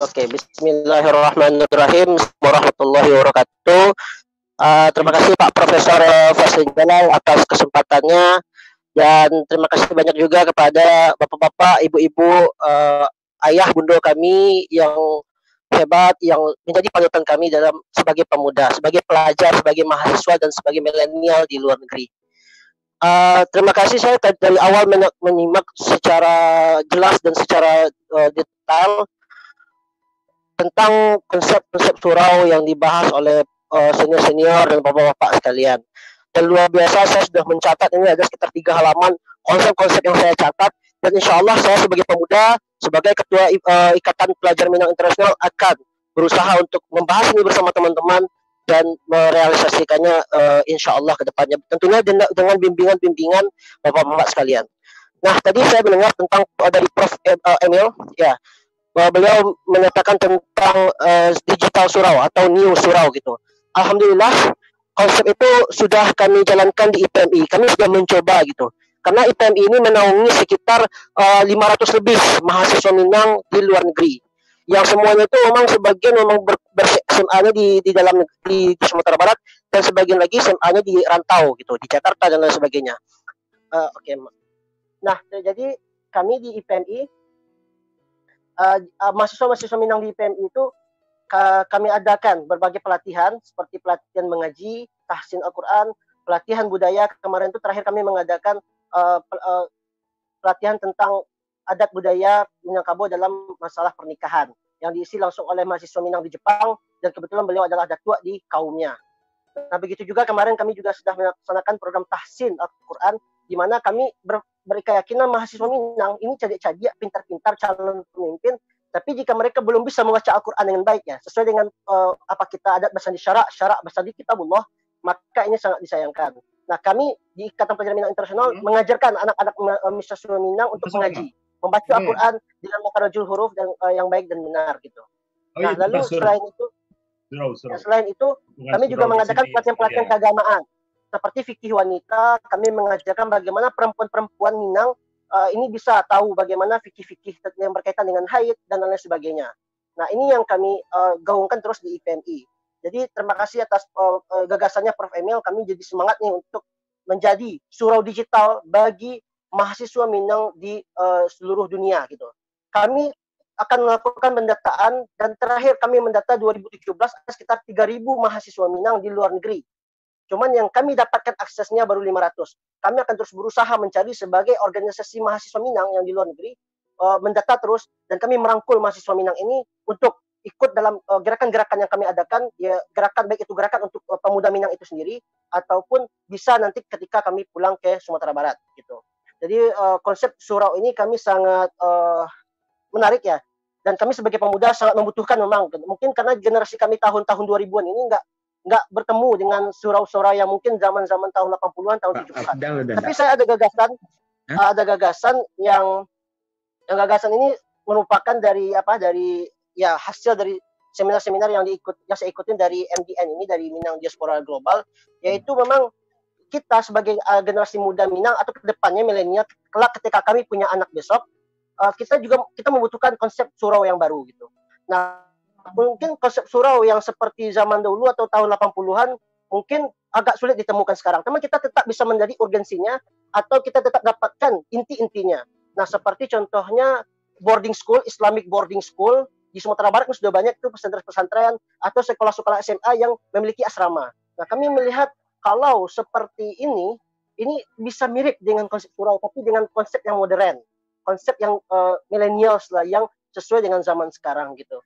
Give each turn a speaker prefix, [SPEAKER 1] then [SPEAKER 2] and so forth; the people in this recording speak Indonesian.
[SPEAKER 1] Oke, bismillahirrahmanirrahim. Warahmatullahi wabarakatuh. Terima kasih Pak Profesor Fasli Jalal atas kesempatannya, dan terima kasih banyak juga kepada bapak-bapak, ibu-ibu, ayah bunda kami yang hebat, yang menjadi panutan kami dalam sebagai pemuda, sebagai pelajar, sebagai mahasiswa, dan sebagai milenial di luar negeri. Terima kasih, saya dari awal menyimak secara jelas dan secara detail tentang konsep-konsep surau yang dibahas oleh senior-senior dan bapak-bapak sekalian. Dan luar biasa, saya sudah mencatat, ini ada sekitar 3 halaman konsep-konsep yang saya catat, dan insya Allah saya sebagai pemuda, sebagai ketua Ikatan Pelajar Minang Internasional akan berusaha untuk membahas ini bersama teman-teman dan merealisasikannya insya Allah ke depannya. Tentunya dengan bimbingan-bimbingan bapak-bapak sekalian. Nah, tadi saya mendengar tentang dari Prof. Emil, ya, beliau menyatakan tentang digital surau atau new surau gitu. Alhamdulillah, konsep itu sudah kami jalankan di IPMI. Kami sudah mencoba gitu. Karena IPMI ini menaungi sekitar 500 lebih mahasiswa Minang di luar negeri. Yang semuanya itu memang sebagian memang SMA-nya di dalam di Sumatera Barat, dan sebagian lagi SMA-nya di rantau gitu, di Jakarta dan lain sebagainya. Oke. Nah, jadi kami di IPMI, mahasiswa-mahasiswa Minang di IPMI itu kami adakan berbagai pelatihan seperti pelatihan mengaji, tahsin Al-Quran, pelatihan budaya. Kemarin itu terakhir kami mengadakan pelatihan tentang adat budaya Minangkabau dalam masalah pernikahan yang diisi langsung oleh mahasiswa Minang di Jepang, dan kebetulan beliau adalah datua di kaumnya. Nah, begitu juga kemarin kami juga sudah melaksanakan program tahsin Al-Quran, di mana kami berkeyakinan mahasiswa Minang ini cadik-cadik pintar-pintar calon pemimpin, tapi jika mereka belum bisa membaca Al-Quran dengan baik, ya, sesuai dengan apa kita adat basandi syarak basandi kitabullah, maka ini sangat disayangkan. Nah, kami di Ikatan Pelajar Minang Internasional mengajarkan anak-anak mahasiswa Minang untuk mengaji, membaca Al-Quran dengan makharijul huruf dan yang baik dan benar gitu. Nah, lalu selain itu kami juga mengadakan pelatihan-pelatihan keagamaan seperti fikih wanita. Kami mengajarkan bagaimana perempuan-perempuan Minang ini bisa tahu bagaimana fikih-fikih yang berkaitan dengan haid dan lain sebagainya. Nah, ini yang kami gaungkan terus di IPMI. Jadi terima kasih atas gagasannya Prof. Emil. Kami jadi semangat nih untuk menjadi surau digital bagi mahasiswa Minang di seluruh dunia gitu. Kami akan melakukan pendataan, dan terakhir kami mendata 2017 ada sekitar 3.000 mahasiswa Minang di luar negeri. Cuman yang kami dapatkan aksesnya baru 500. Kami akan terus berusaha mencari sebagai organisasi mahasiswa Minang yang di luar negeri, mendata terus, dan kami merangkul mahasiswa Minang ini untuk ikut dalam gerakan-gerakan yang kami adakan, ya, gerakan baik itu gerakan untuk pemuda Minang itu sendiri, ataupun bisa nanti ketika kami pulang ke Sumatera Barat gitu. Jadi konsep surau ini kami sangat menarik, ya, dan kami sebagai pemuda sangat membutuhkan memang. Mungkin karena generasi kami tahun-tahun 2000-an ini nggak bertemu dengan surau-surau yang mungkin zaman-zaman tahun 80-an, tahun 70-an. Tapi saya ada gagasan yang gagasan ini merupakan dari ya hasil dari seminar-seminar yang saya ikutin dari MDN ini, dari Minang Diaspora Global, yaitu memang kita sebagai generasi muda Minang atau kedepannya milenial, kelak ketika kami punya anak besok, kita membutuhkan konsep surau yang baru gitu. Nah, mungkin konsep surau yang seperti zaman dulu atau tahun 80-an mungkin agak sulit ditemukan sekarang. Teman kita tetap bisa menjadi urgensinya, atau kita tetap dapatkan inti-intinya. Nah, seperti contohnya boarding school, Islamic boarding school di Sumatera Barat sudah banyak itu pesantren-pesantren atau sekolah-sekolah SMA yang memiliki asrama. Nah, kami melihat kalau seperti ini bisa mirip dengan konsep surau, tapi dengan konsep yang modern, konsep yang millennials lah, yang sesuai dengan zaman sekarang gitu.